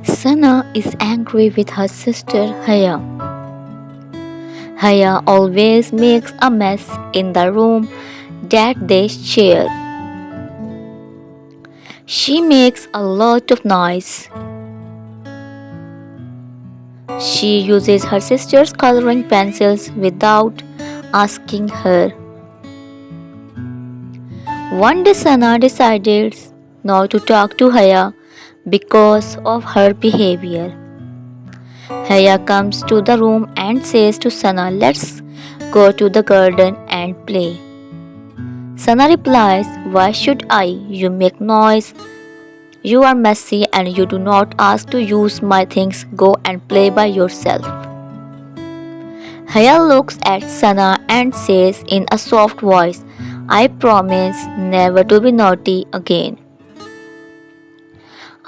Sana is angry with her sister Haya. Haya always makes a mess in the room that they share. She makes a lot of noise. She uses her sister's coloring pencils without asking her. One day Sana decided not to talk to Haya because of her behavior. Haya comes to the room and says to Sana, "Let's go to the garden and play." Sana replies, "Why should I? You make noise. You are messy and you do not ask to use my things. Go and play by yourself." Haya looks at Sana and says in a soft voice, "I promise never to be naughty again."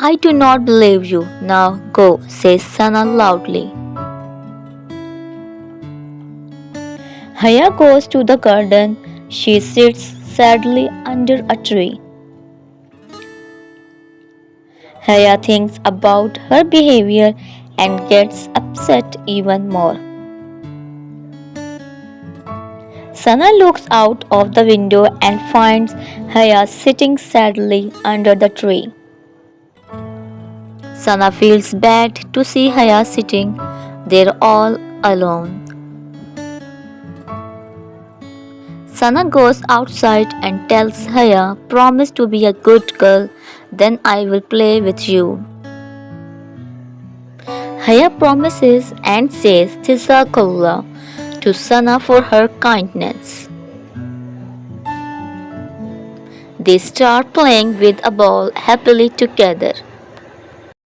"I do not believe you. Now go," says Sana loudly. Haya goes to the garden. She sits sadly under a tree. Haya thinks about her behavior and gets upset even more. Sana looks out of the window and finds Haya sitting sadly under the tree. Sana feels bad to see Haya sitting there all alone. Sana goes outside and tells Haya, "Promise to be a good girl, then I will play with you." Haya promises and says Jazakallah to Sana for her kindness. They start playing with a ball happily together.